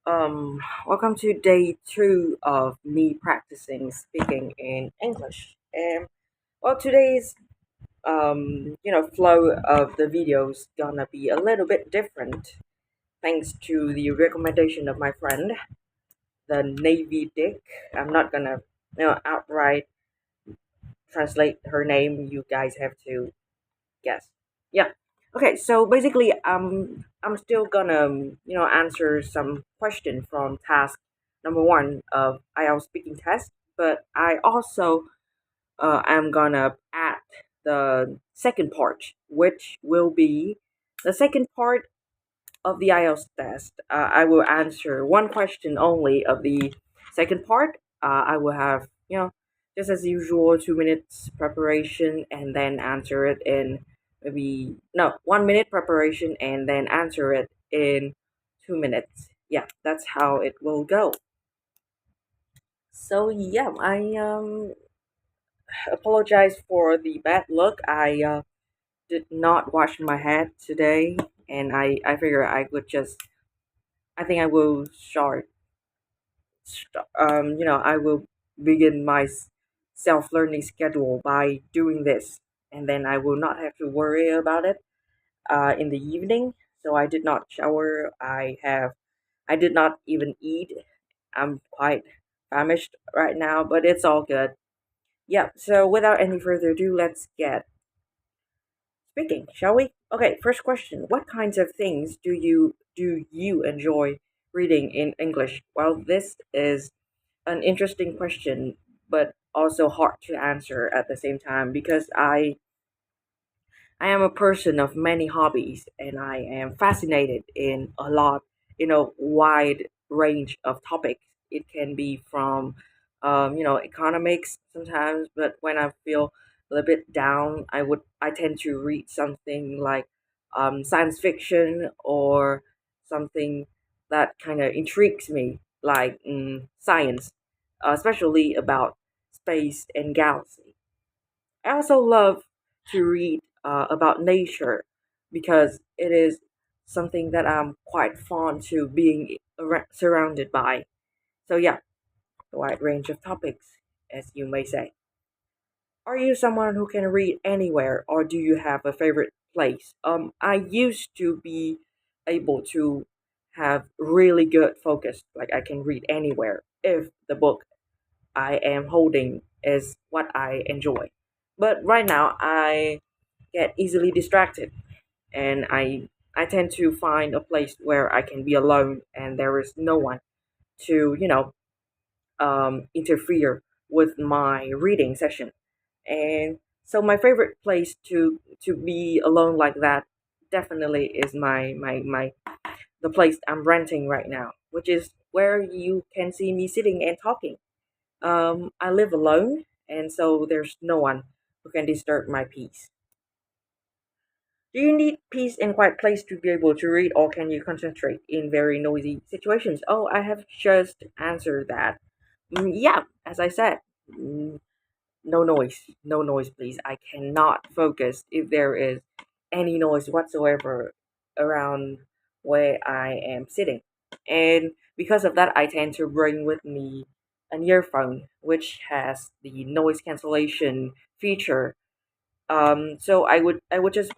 Welcome to day two of me practicing speaking in English. And today's flow of the videos gonna be a little bit different, thanks to the recommendation of my friend, the Navy Dick. I'm not gonna, outright translate her name. You guys have to guess. Yeah. Okay. So basically, I'm still gonna answer some question from task number one of IELTS speaking test, but I also am gonna add the second part, which will be the second part of the IELTS test. I will answer one question only of the second part. I will have, just as usual, 2 minutes preparation and then answer it in maybe, no, 1 minute preparation and then answer it in 2 minutes. Yeah, that's how it will go. So, yeah, I apologize for the bad look. I did not wash my head today, and I figure I would just I think I will I will begin my self learning schedule by doing this, and then I will not have to worry about it in the evening. So I did not shower. I did not even eat. I'm quite famished right now, but it's all good. Yeah. So without any further ado, let's get speaking, shall we? Okay. First question: what kinds of things do you enjoy reading in English? Well, this is an interesting question, but also hard to answer at the same time because I am a person of many hobbies and I am fascinated in a lot, wide range of topics. It can be from, economics sometimes, but when I feel a little bit down, I tend to read something like science fiction or something that kind of intrigues me, like science, especially about space and galaxy. I also love to read about nature because it is something that I'm quite fond to being surrounded by. So yeah, a wide range of topics, as you may say. Are you someone who can read anywhere, or do you have a favorite place? I used to be able to have really good focus, like I can read anywhere if the book I am holding is what I enjoy. But right now, I get easily distracted, and I tend to find a place where I can be alone and there is no one to interfere with my reading session. And so my favorite place to be alone like that definitely is my the place I'm renting right now, which is where you can see me sitting and talking. I live alone, and so there's no one who can disturb my peace. Do you need peace and quiet place to be able to read, or can you concentrate in very noisy situations? Oh, I have just answered that. Yeah, as I said, mm, no noise, no noise, please. I cannot focus if there is any noise whatsoever around where I am sitting. And because of that, I tend to bring with me an earphone, which has the noise cancellation feature. So I would just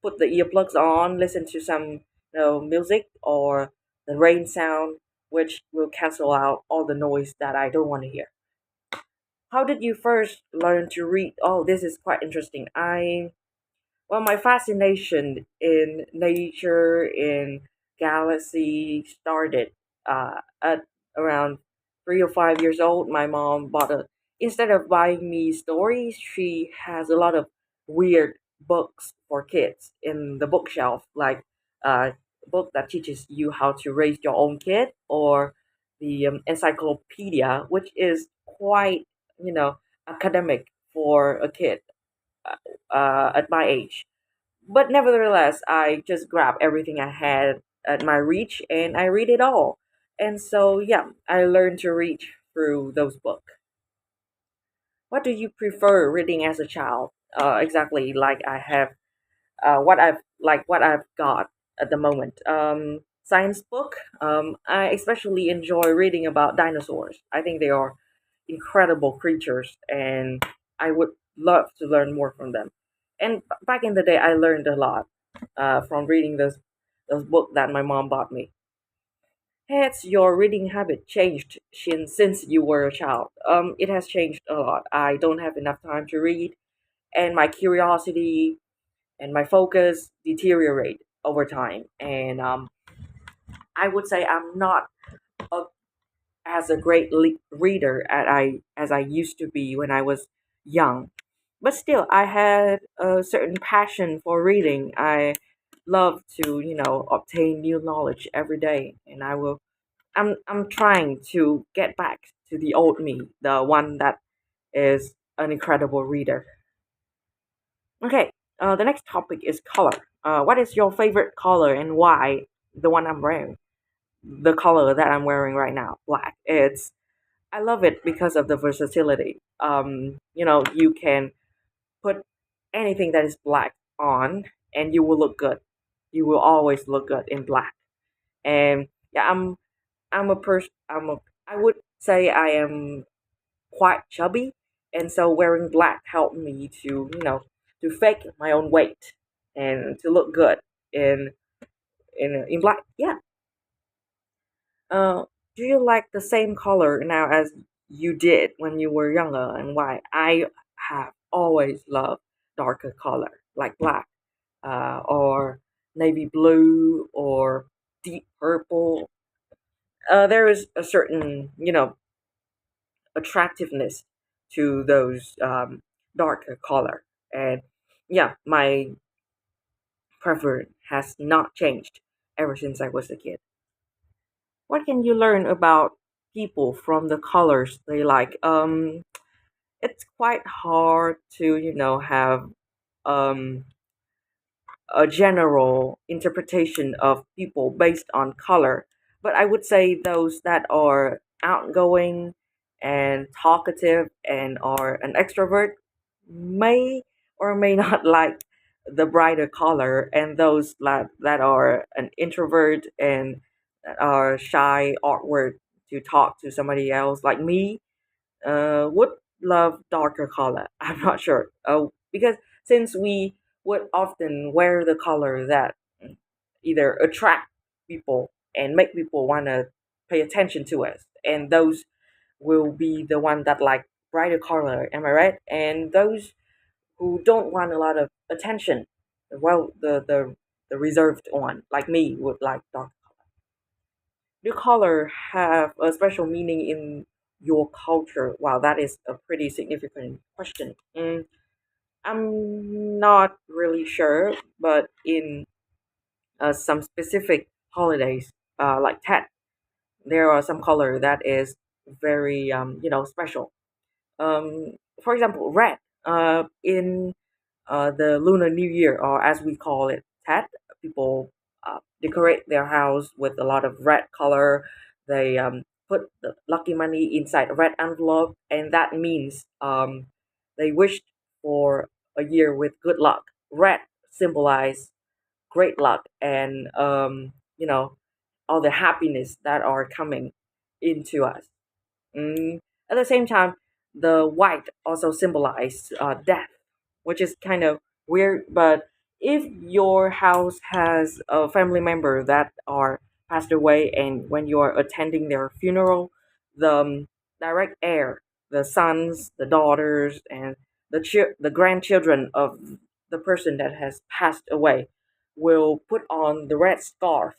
put the earplugs on, listen to some music or the rain sound, which will cancel out all the noise that I don't want to hear. How did you first learn to read? Oh, this is quite interesting. My fascination in nature, in galaxy started at around 3 or 5 years old. My mom bought a instead of buying me stories, she has a lot of weird books for kids in the bookshelf, like a book that teaches you how to raise your own kid, or the encyclopedia, which is quite academic for a kid at my age. But nevertheless, I just grab everything I had at my reach and I read it all. And so, yeah, I learned to read through those books. What do you prefer reading as a child? Exactly like I have what I've got at the moment. science book. I especially enjoy reading about dinosaurs. I think they are incredible creatures, and I would love to learn more from them. And back in the day, I learned a lot from reading those books that my mom bought me. Has your reading habit changed since you were a child? It has changed a lot. I don't have enough time to read, and my curiosity and my focus deteriorate over time. And I would say I'm not a, as a great reader as I used to be when I was young, but still I had a certain passion for reading. I love to obtain new knowledge every day, and I'm trying to get back to the old me, the one that is an incredible reader. Okay, the next topic is color. What is your favorite color and why? The one I'm wearing, the color that I'm wearing right now, black. I love it because of the versatility. You can put anything that is black on, and you will look good. You will always look good in black. And yeah, I'm a person. I would say I am quite chubby, and so wearing black helped me to to fake my own weight and to look good in in black. Yeah. Do you like the same color now as you did when you were younger, and why? I have always loved darker color like black, or navy blue, or deep purple. There is a certain attractiveness to those darker color, and yeah, my preference has not changed ever since I was a kid. What can you learn about people from the colors they like? It's quite hard to have um a general interpretation of people based on color, but I would say those that are outgoing and talkative and are an extrovert may or may not like the brighter color, and those that are an introvert and that are shy, awkward to talk to somebody else like me would love darker color. I'm not sure. Because since we would often wear the color that either attract people and make people want to pay attention to us, and those will be the one that like brighter color. Am I right? And those who don't want a lot of attention, well, the reserved one like me would like dark. Do color have a special meaning in your culture? Wow, that is a pretty significant question. I'm not really sure, but in some specific holidays, like Tet, there are some color that is very special. For example, red. In the Lunar New Year, or as we call it, Tet, people decorate their house with a lot of red color. They put the lucky money inside a red envelope, and that means they wished for a year with good luck. Red symbolize great luck and all the happiness that are coming into us. At the same time, the white also symbolize death, which is kind of weird. But if your house has a family member that are passed away, and when you are attending their funeral, the direct heir, the sons, the daughters, and the grandchildren of the person that has passed away will put on the red scarf.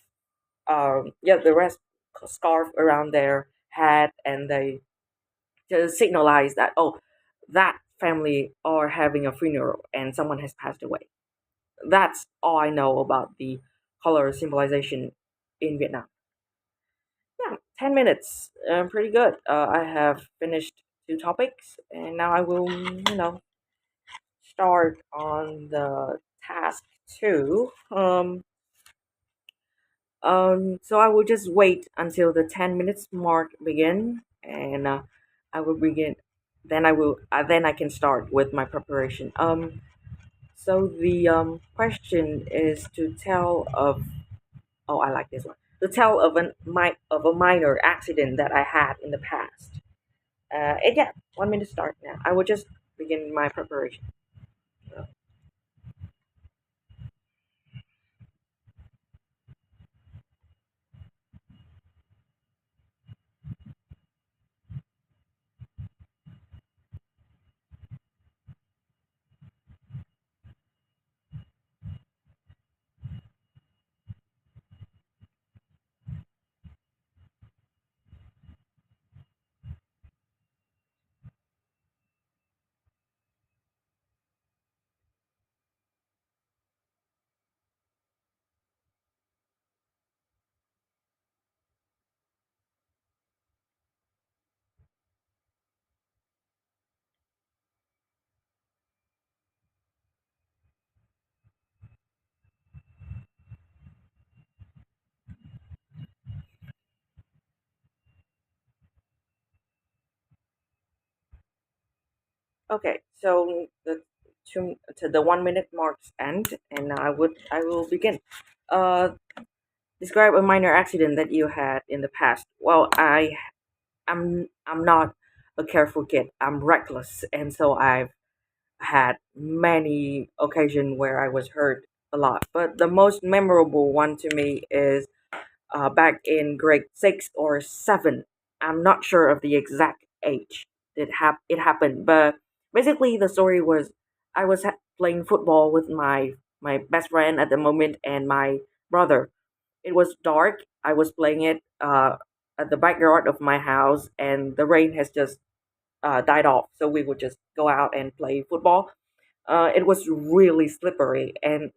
The red scarf around their head, and they to signalize that, oh, that family are having a funeral and someone has passed away. That's all I know about the color symbolization in Vietnam. Yeah, 10 minutes, pretty good. I have finished two topics, and now I will start on the task two. So I will just wait until the 10 minutes mark begin, and I will begin. Then I can start with my preparation. So the question is to tell of. Oh, I like this one. to tell of of a minor accident that I had in the past. And yeah, 1 minute start now. I will just begin my preparation. Okay, so to the 1 minute marks end, and I will begin. Uh, Describe a minor accident that you had in the past. Well, I'm not a careful kid. I'm reckless, and so I've had many occasions where I was hurt a lot. But the most memorable one to me is back in grade 6 or 7. I'm not sure of the exact age it happened, but basically the story was I was playing football with my best friend at the moment and my brother. It was dark. I was playing it at the backyard of my house, and the rain has just died off. So we would just go out and play football. It was really slippery, and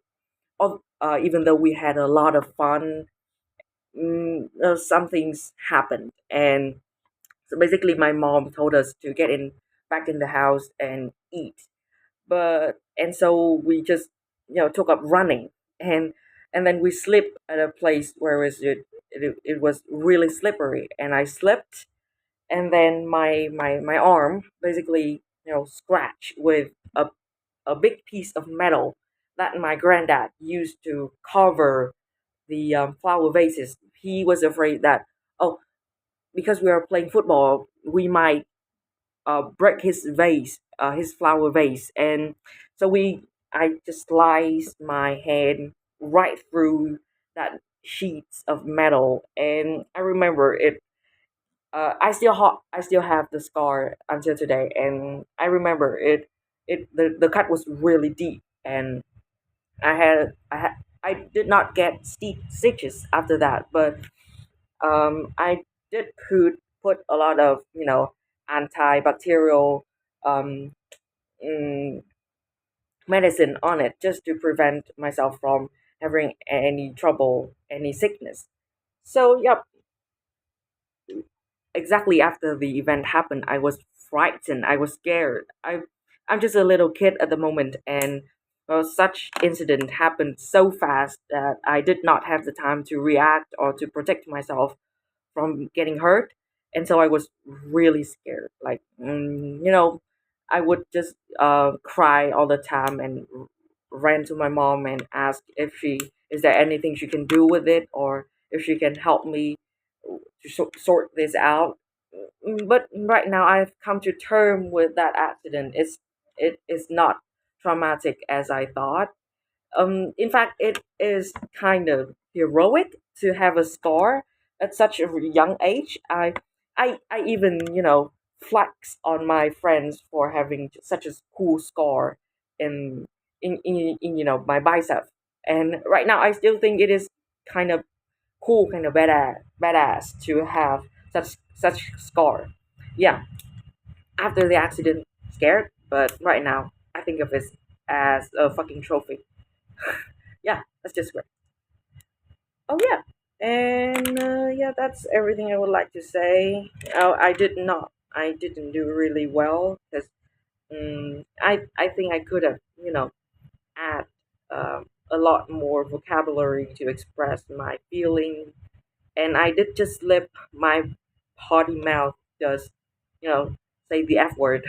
even though we had a lot of fun, some things happened, and so basically my mom told us to get in back in the house and eat. And so we just took up running, and then we slipped at a place where it was really slippery, and I slipped, and then my arm basically scratched with a big piece of metal that my granddad used to cover the flower vases. He was afraid that, oh, because we are playing football, we might break his vase, his flower vase, and so I just sliced my hand right through that sheets of metal, and I remember it. I still have the scar until today, and I remember it. The cut was really deep, and I did not get stitches after that, but I did put a lot of antibacterial um, mm, medicine on it just to prevent myself from having any trouble, any sickness. So yep, exactly after the event happened, I was frightened. I was scared. I'm just a little kid at the moment, and such incident happened so fast that I did not have the time to react or to protect myself from getting hurt, and so I was really scared. Like, I would just cry all the time and ran to my mom and ask if she is there anything she can do with it, or if she can help me to sort this out. But right now I've come to term with that accident. It is not traumatic as I thought. In fact, it is kind of heroic to have a scar at such a young age. I even flex on my friends for having such a cool scar in in my bicep. And right now, I still think it is kind of cool, kind of badass to have such scar. Yeah, after the accident, scared, but right now, I think of it as a fucking trophy. Yeah, that's just great. Oh yeah, and yeah, that's everything I would like to say. Oh, I didn't do really well because I think I could have add a lot more vocabulary to express my feeling, and I did just slip my potty mouth just say the F word,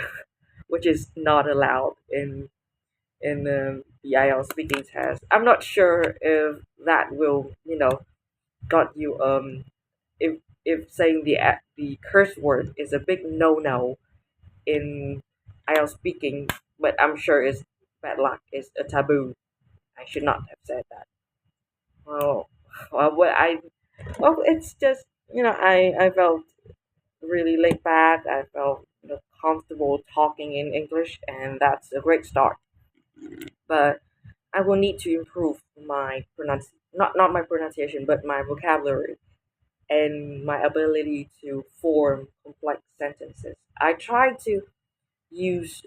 which is not allowed in the IELTS speaking test. I'm not sure if that will got you if saying the curse word is a big no in IELTS speaking, but I'm sure it's bad luck. It's a taboo. I should not have said that. Well, what I well, it's just I felt really laid back. I felt comfortable talking in English, and that's a great start. But I will need to improve my not my pronunciation, but my vocabulary and my ability to form complex sentences. I try to use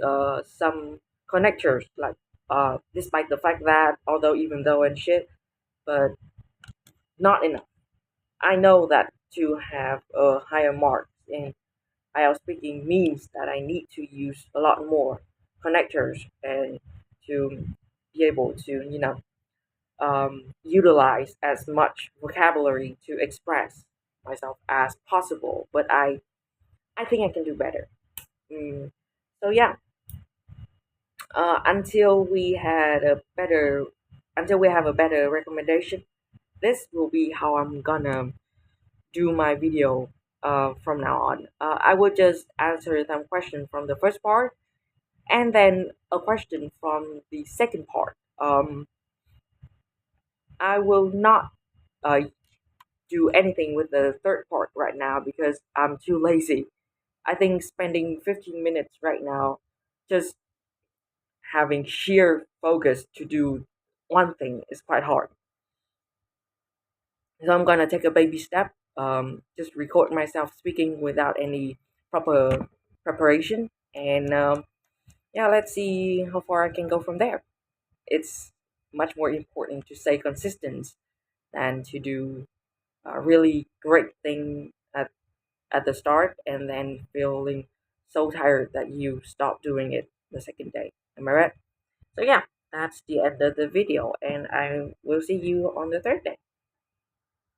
some connectors, like despite the fact that although even though and shit, but not enough. I know that to have a higher mark in IELTS speaking means that I need to use a lot more connectors and to be able to utilize as much vocabulary to express myself as possible. But I think I can do better. Mm. So yeah, until we had a better, until we have a better recommendation, this will be how I'm gonna do my video from now on. I will just answer some questions from the first part and then a question from the second part. I will not uh, do anything with the third part right now because I'm too lazy. I think spending 15 minutes right now just having sheer focus to do one thing is quite hard. So I'm gonna take a baby step. Just record myself speaking without any proper preparation, and yeah, let's see how far I can go from there. It's much more important to stay consistent than to do a really great thing at the start and then feeling so tired that you stop doing it the second day. Am I right? So yeah, that's the end of the video, and I will see you on the third day.